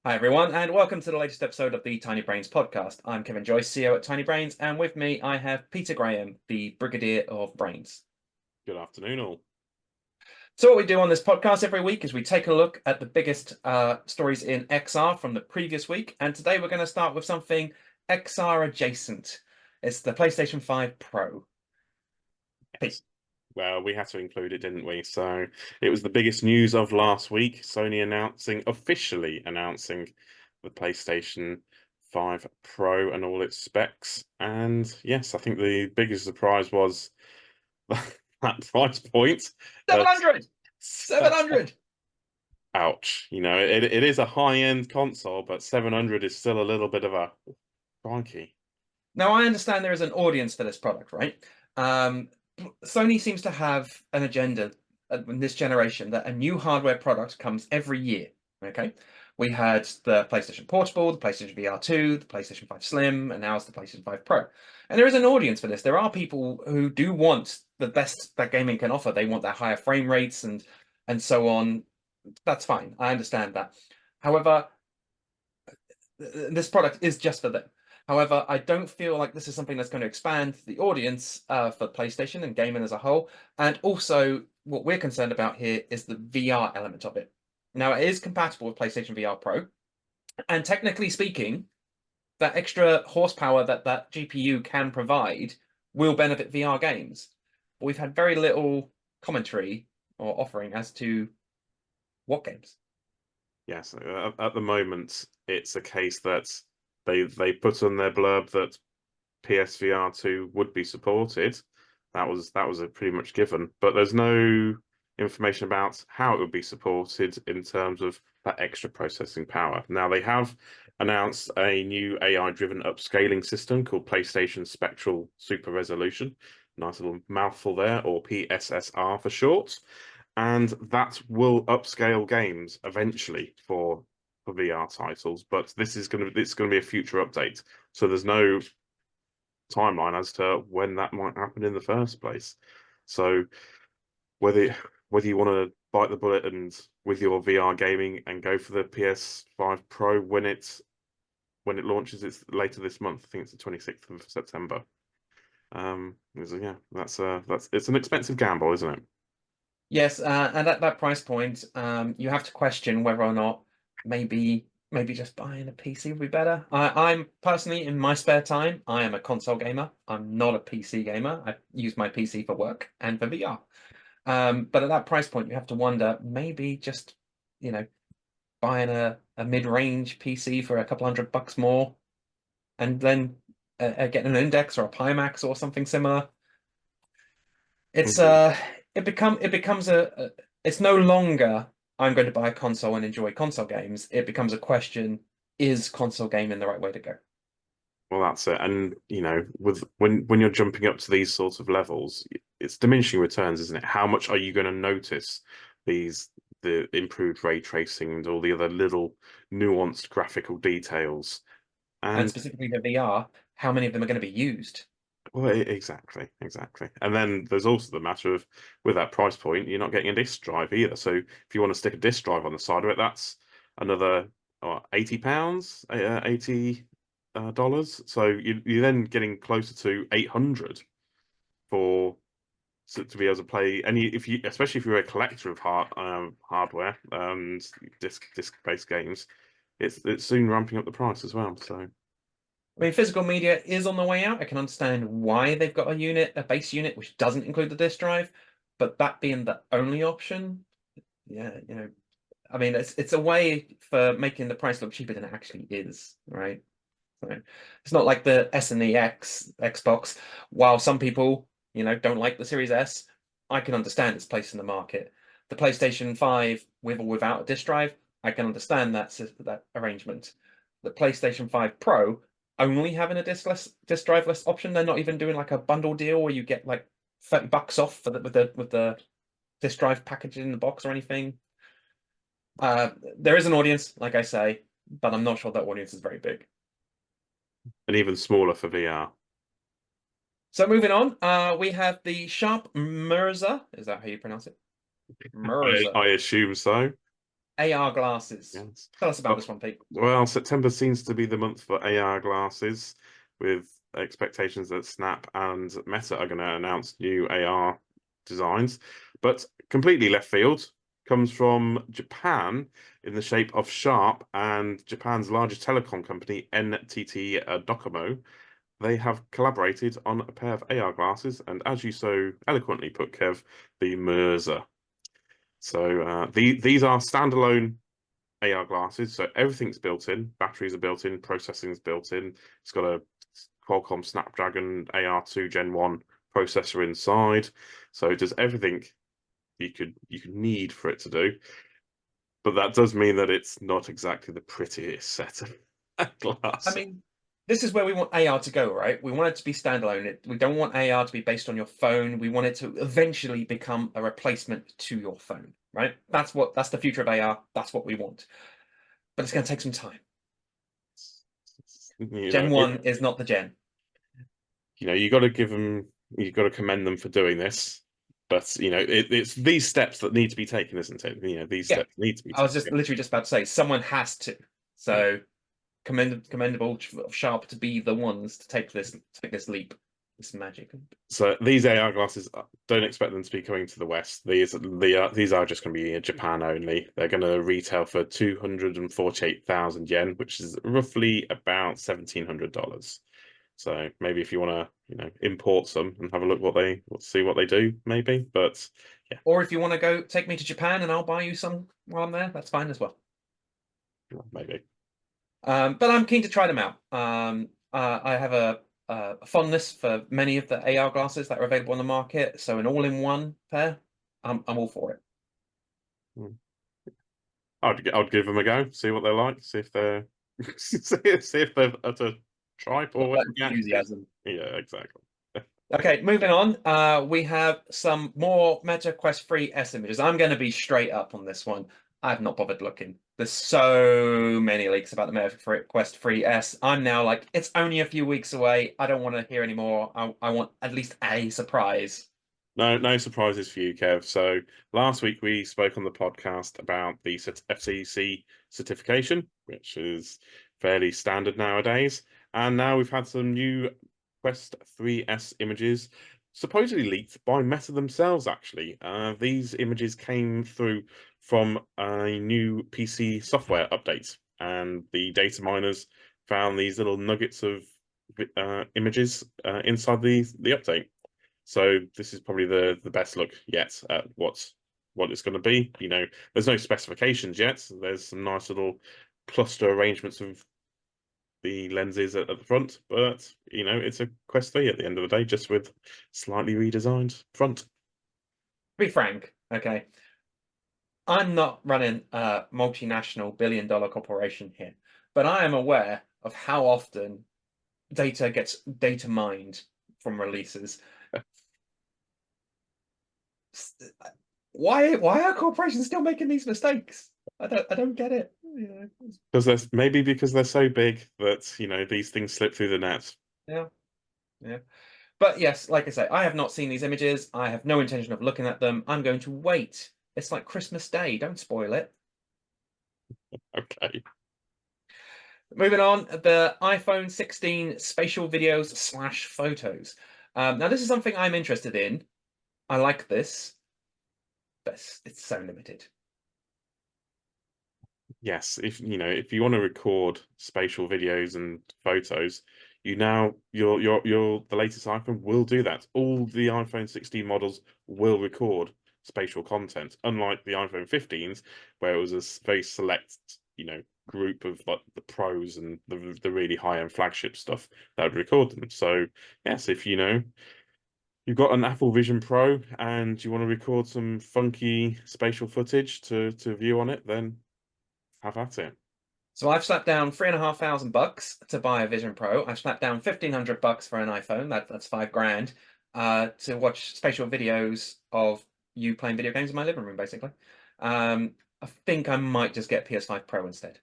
Hi, everyone, and welcome to the latest episode of the Tiny Brains podcast. I'm Kevin Joyce, CEO at Tiny Brains, and with me I have Peter Graham, the Brigadier of Brains. Good afternoon, all. So what we do on this podcast every week is we take a look at the biggest stories in XR from the previous week, and today we're going to start with something XR adjacent. It's the PlayStation 5 Pro. Pete. Yes. Well, we had to include it, didn't we? So it was the biggest news of last week. Sony officially announcing the PlayStation 5 Pro and all its specs. And yes, I think the biggest surprise was that price point. At 700! 700! ouch. It is a high-end console, but 700 is still a little bit of a crikey. Now, I understand there is an audience for this product, right? Um, Sony seems to have an agenda in this generation that a new hardware product comes every year. Okay, we had the PlayStation Portable, the PlayStation VR 2, the PlayStation 5 Slim, and now it's the PlayStation 5 Pro. And there is an audience for this. There are people who do want the best that gaming can offer. They want that higher frame rates and so on. That's fine. I understand that. However, this product is just for them. However, I don't feel like this is something that's going to expand the audience for PlayStation and gaming as a whole. And also, what we're concerned about here is the VR element of it. Now, it is compatible with PlayStation VR Pro, and technically speaking, that extra horsepower that that GPU can provide will benefit VR games. But we've had very little commentary or offering as to what games. Yes, at the moment, it's a case that they put on their blurb that PSVR 2 would be supported. That was a pretty much given, but there's no information about how it would be supported in terms of that extra processing power. Now they have announced a new AI-driven upscaling system called PlayStation Spectral Super Resolution. Nice little mouthful there, or PSSR for short. And that will upscale games eventually for VR titles, but it's gonna be a future update. So there's no timeline as to when that might happen in the first place. So whether whether you want to bite the bullet and with your VR gaming and go for the PS5 Pro when it launches, it's later this month. I think it's the 26th of September. Yeah, that's it's an expensive gamble, isn't it? Yes, and at that price point, you have to question whether or not maybe just buying a PC would be better. I'm personally in my spare time, I am a console gamer. I'm not a PC gamer. I use my PC for work and for VR. But at that price point, you have to wonder maybe just you know buying a mid-range PC for a couple $100 more, and then getting an Index or a Pimax or something similar. It's Mhm. it becomes it's no longer I'm going to buy a console and enjoy console games. It becomes a question, is console gaming the right way to go? Well, that's it. And with when you're jumping up to these sorts of levels, it's diminishing returns, isn't it? How much are you going to notice the improved ray tracing and all the other little nuanced graphical details? And And specifically for VR, how many of them are going to be used? well, exactly, exactly. And then there's also the matter of with that price point, you're not getting a disk drive either. So if you want to stick a disk drive on the side of it, that's another £80, 80 dollars. So you're then getting closer to 800 for to be able to play any if you especially if you're a collector of hardware and disc based games, it's soon ramping up the price as well. So I mean, physical media is on the way out. I can understand why they've got a base unit, which doesn't include the disk drive, but that being the only option, yeah, I mean, it's a way for making the price look cheaper than it actually is, right? So it's not like the S and the X Xbox. While some people, don't like the Series S, I can understand its place in the market. The PlayStation 5 with or without a disk drive, I can understand that arrangement. The PlayStation 5 Pro only having a disc drive-less option. They're not even doing like a bundle deal where you get like $30 off for with the disk drive package in the box or anything. There is an audience, like I say, but I'm not sure that audience is very big. and even smaller for VR. So moving on, we have the Sharp MiRZA. Is that how you pronounce it? I MiRZA. assume so. AR glasses. Yes. Tell us about Well, this one, Pete. well, September seems to be the month for AR glasses, with expectations that Snap and Meta are going to announce new AR designs. But completely left field comes from Japan in the shape of Sharp and Japan's largest telecom company, NTT Docomo. They have collaborated on a pair of AR glasses, and as you so eloquently put, Kev, the MiRZA. So these are standalone AR glasses, so everything's built in. Batteries are built in, processing is built in. It's got a Qualcomm Snapdragon AR2 Gen 1 processor inside, so it does everything you could need for it to do. But that does mean that it's not exactly the prettiest set of I glasses. mean, this is where we want AR to go, right? We want it to be standalone. We don't want AR to be based on your phone. We want it to eventually become a replacement to your phone, right? That's the future of AR. That's what we want. But it's going to take some time. You know, Gen 1 is not the gen. you got to give them, you got to commend them for doing this. But it's these steps that need to be taken, isn't it? These Yeah. steps need to be I was just taken. literally just about to say someone has to. Yeah. So commendable of Sharp to be the ones to take this leap, this magic. So these AR glasses, don't expect them to be coming to the West. These are just going to be in Japan only. They're going to retail for 248,000 yen, which is roughly about $1,700. So maybe if you want to, import some and have a look see what they do, maybe. But yeah, Or if you want to go take me to Japan and I'll buy you some while I'm there, that's fine as well. maybe. But I'm keen to try them out. I have a fondness for many of the AR glasses that are available on the market. So an all-in-one pair, I'm all for it. Hmm. I'd give them a go, see what they're like, see if they're see if they're utter tripe or Got that whatever the accent is. enthusiasm. Yeah, exactly. Okay, moving on. We have some more Meta Quest 3 S images. I'm going to be straight up on this one. I've not bothered looking. There's so many leaks about the Meta Quest 3 S. I'm now like, it's only a few weeks away. I don't want to hear any more. I want at least a surprise. No surprises for you, Kev. So last week we spoke on the podcast about the FCC certification, which is fairly standard nowadays. And now we've had some new Quest 3S images supposedly leaked by Meta themselves, actually. These images came through from a new PC software update, and the data miners found these little nuggets of images inside the update. So this is probably the best look yet at what it's going to be. There's no specifications yet. There's some nice little cluster arrangements of the lenses at the front, but it's a Quest 3 at the end of the day, just with slightly redesigned front. Be frank, okay. I'm not running a multinational billion-dollar corporation here, but I am aware of how often data gets data mined from releases. Why are corporations still making these mistakes? I don't get it. Because they're so big that these things slip through the net. Yeah, yeah. But yes, like I say, I have not seen these images. I have no intention of looking at them. I'm going to wait. It's like Christmas Day. Don't spoil it. Okay. Moving on, the iPhone 16 spatial videos slash photos. Now, this is something I'm interested in. I like this, but it's so limited. Yes, if you want to record spatial videos and photos, your the latest iPhone will do that. All the iPhone 16 models will record spatial content, unlike the iPhone 15s, where it was a very select, group of like the pros and the really high-end flagship stuff that would record them. So yes, if you've got an Apple Vision Pro and you want to record some funky spatial footage to view on it, then have at it. So I've slapped down $3,500 to buy a Vision Pro. I've slapped down $1,500 for an iPhone. That's $5,000 to watch spatial videos of you playing video games in my living room, basically. I think I might just get PS5 Pro instead.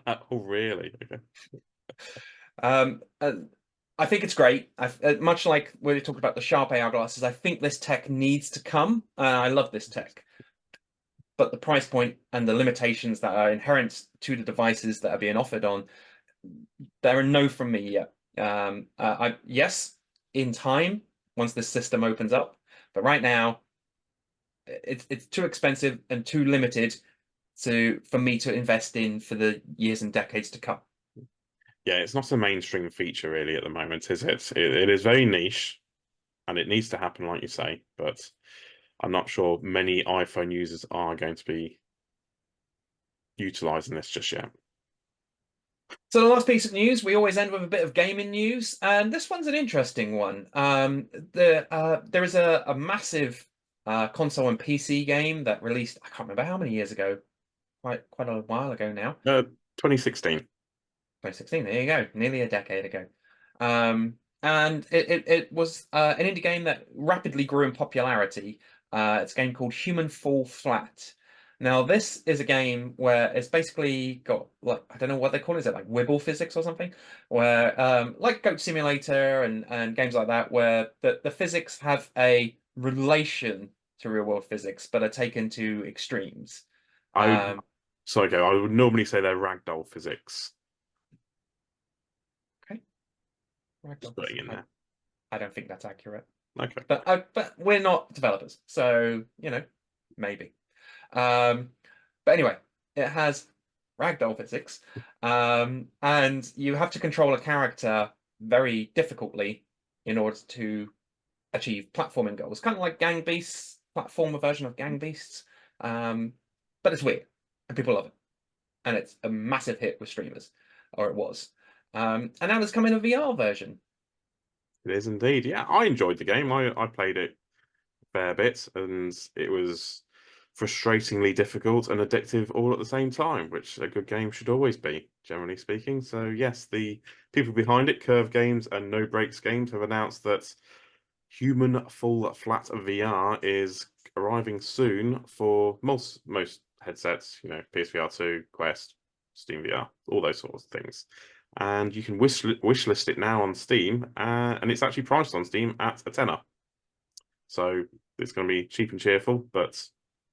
Oh, really? Okay. Um, uh, I think it's great. Much like when we talked about the Sharp AR glasses, I think this tech needs to come. I love this tech, but the price point and the limitations that are inherent to the devices that are being offered on, they're a no from me yet. Yes, in time, once this system opens up, but right now, it's too expensive and too limited for me to invest in for the years and decades to come. Yeah, it's not a mainstream feature really at the moment, is it? It is very niche, and it needs to happen, like you say. But I'm not sure many iPhone users are going to be utilizing this just yet. So the last piece of news, we always end with a bit of gaming news, and this one's an interesting one. There is a massive console and PC game that released, I can't remember how many years ago, quite a while ago now. 2016. 2016, there you go, nearly a decade ago. And it was an indie game that rapidly grew in popularity. It's a game called Human Fall Flat. Now, this is a game where it's basically got, like, I don't know what they call it, is it like Wibble physics or something? Where, like Goat Simulator and games like that, where the physics have a relation to real world physics, but are taken to extremes. I would, Um, sorry, Go. I would normally say they're ragdoll physics. okay, Just putting in there. I don't think that's accurate. Okay. But we're not developers, so maybe. But anyway, it has ragdoll physics, and you have to control a character very difficultly in order to achieve platforming goals. Kind of like Gang Beasts, platformer version of Gang Beasts, but it's weird and people love it, and it's a massive hit with streamers, or it was. And now there's coming a VR version. It is indeed. Yeah, I enjoyed the game. I played it a fair bit, and it was frustratingly difficult and addictive all at the same time, which a good game should always be, generally speaking. So yes, the people behind it, Curve Games and No Breaks Games, have announced that Human Full Flat VR is arriving soon for most headsets, PSVR 2, Quest, Steam VR, all those sorts of things. And you can wish list it now on Steam, and it's actually priced on Steam at a tenner. So it's going to be cheap and cheerful, but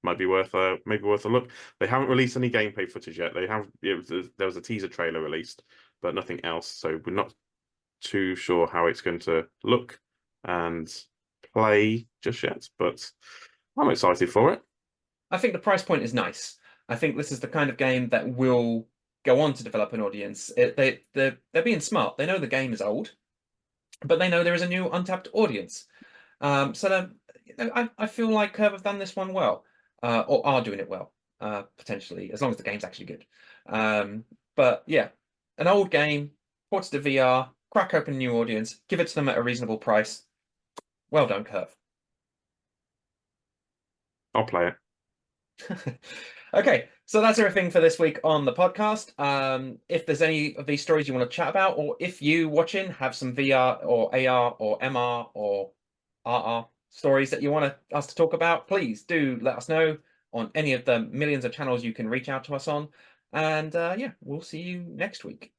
might be worth maybe worth a look. They haven't released any gameplay footage yet. There was a teaser trailer released, but nothing else. So we're not too sure how it's going to look and play just yet, but I'm excited for it. I think the price point is nice. I think this is the kind of game that will go on to develop an audience. They're being smart. They know the game is old, but they know there is a new untapped audience. So I feel like Curve have done this one well, or are doing it well, potentially, as long as the game's actually good. But yeah, an old game, ported to VR, crack open a new audience, give it to them at a reasonable price. Well done, Curve. I'll play it. Okay, so that's everything for this week on the podcast. If there's any of these stories you want to chat about, or if you watching have some VR or AR or MR or RR stories that you want us to talk about, please do let us know on any of the millions of channels you can reach out to us on. And yeah, we'll see you next week.